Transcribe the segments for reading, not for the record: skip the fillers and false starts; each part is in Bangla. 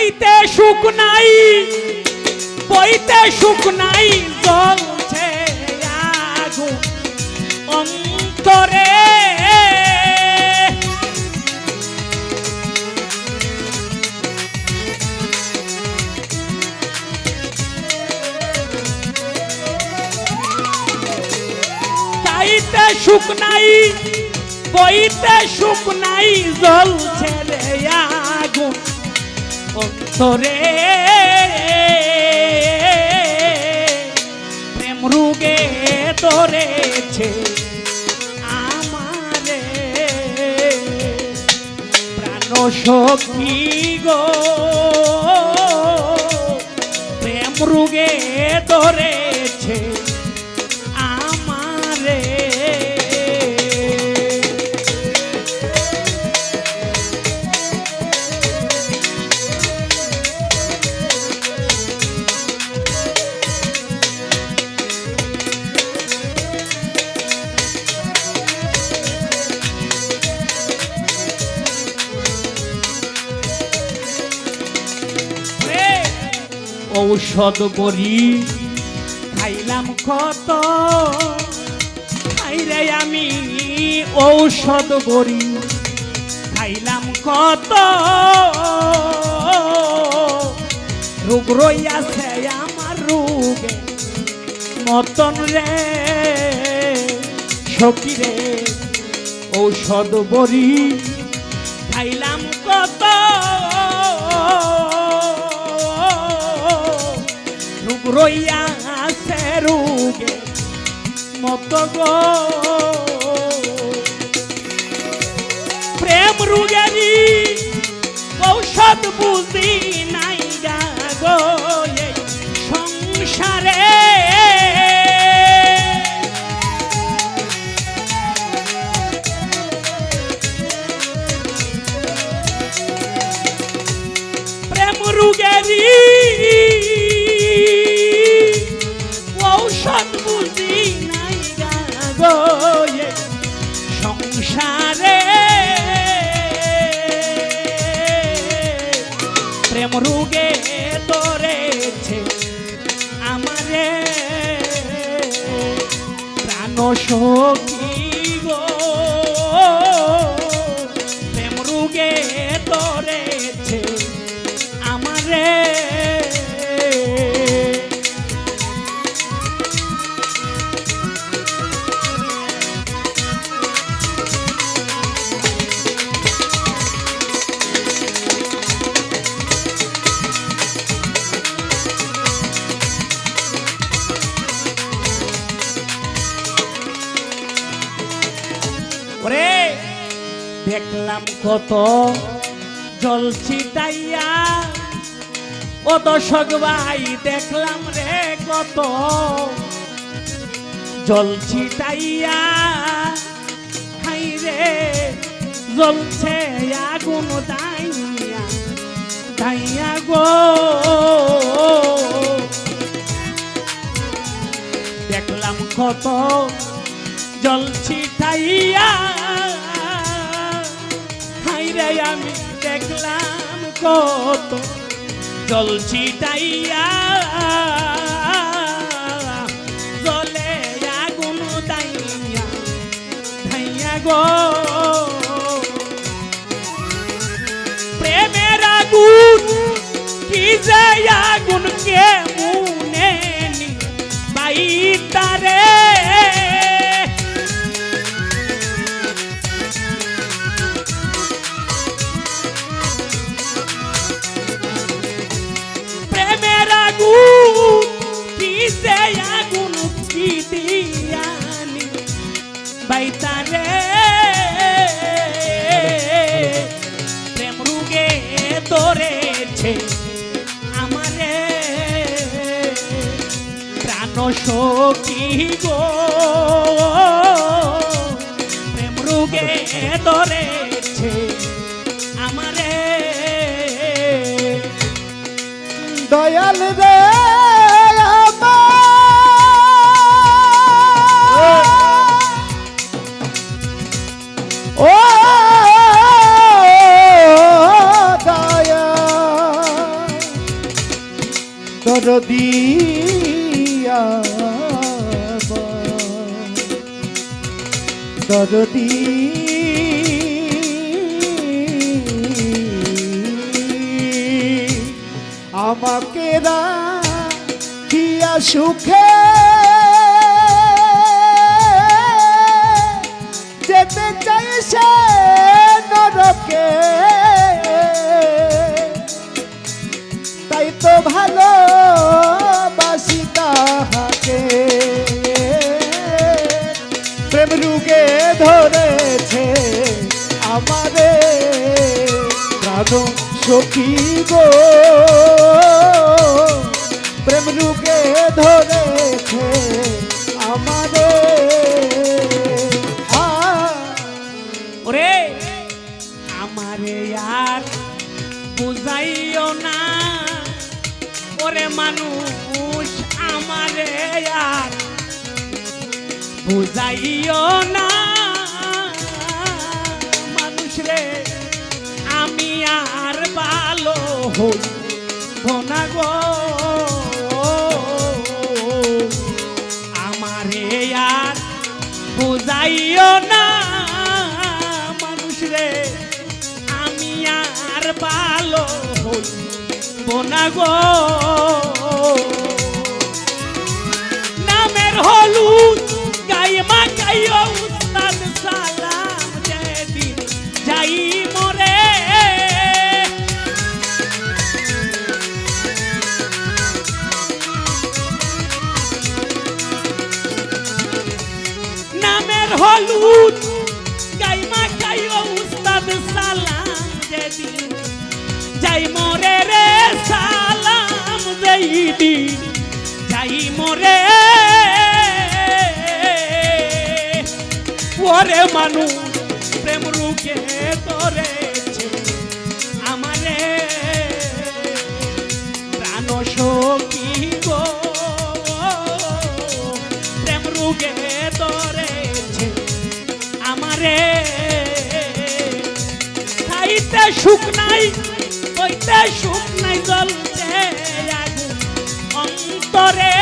খাইতে সুখ নাই, বইতে সুখ নাই, জ্বলছে আগুন অন্তরে। খাইতে সুখ নাই, বইতে সুখ নাই, জ্বলছে রে আগুন অন্তরে। প্রেম রোগে ধরেছে আমারে, প্রাণ সখী গো, প্রেম রোগে ধরেছে আমারে। ঔষধ বড়ি খাইলাম কত, খাইরে আমি ঔষধ বড়ি খাইলাম কত। রোগ রইয়াছে আমার রোগে মতন রে সখী রে, ঔষধ বড়ি খাইলাম কত। রইয়া আছে রোগে মত গো, প্রেম রোগেরই ঔষধ বুঝি নাই গো এই সংসারে। প্রেম রোগেরই ঔষধ বুঝি নাই গো এই সংসারে। প্রেম রোগে ধরেছে আমারে, প্রাণ সখী গো, প্রেম রোগে ধরেছে আমারে। ওরে দেখলাম কত জল ছিটাইয়া, ও দর্শক ভাই দেখলাম রে কত জল ছিটাইয়া। হাই রে জ্বলছে আগুন দাইয়া দাইয়া গো, দেখলাম কত জল ছিটাইয়া। হাইরে আমি দেখলাম কত জল ছিটাইয়া, জলে আগুন দাইয়া দাইয়া গো। প্রেমের আগুন কি যে আগুন কেমনে নি বাইতারে। প্রেমের আগুন কি যে আগুন কি দিয়ানি বাইতারে। প্রেম রোগে ধরেছে আমারে, প্রাণ সখী গো, প্রেম রোগে ধরেছে আমারে। দয়াল রে ও দয়া দরদিয়া দরদি আমাকে রাখিয়া সুখে যেতে চাইছে নরকে তাই তো ভালো বাসি তাহাকে প্রেম রুগে ধরেছে আমারে প্রাণ সখী গো প্রেম রুগে ধরেছে আমারে ওরে আমারে আর বুঝাইও না ওরে মানুষ আমারে আর বুঝাইও না মানুষ রে আমি আর ভালো হইব না গো আমারে আর বুঝাইও না মানুষ রে আমি আর ভালো হইব না গো নামের হলুদ গায়ে মাখাইও উস্তাদ সালাম যেদিন যাই মরে নামের হলুদ গায়ে মাখাইও উস্তাদ সালাম যেদিন যাই মরে রে সালাম যেদিন যাই মরে ওরে মানুষ প্রেম রুগে ধরেছে আমারে প্রাণ সখী গো প্রেম রুগে ধরেছে আমারে খাইতে সুখ নাই হইতে সুখ নাই জ্বলছে আগুন অন্তরে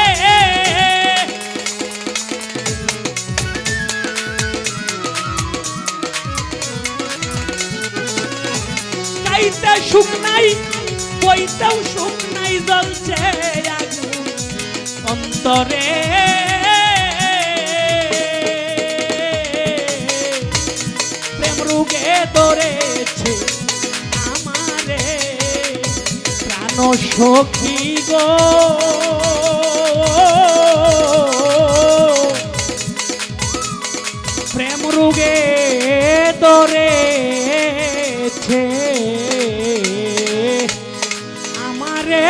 খাইতে সুখ নাই বইতেও সুখ নাই জ্বলছে আগুন অন্তরে প্রেম রুগে ধরেছে আমারে প্রাণ সখী গো প্রেম রুগে ধরেছে আমারে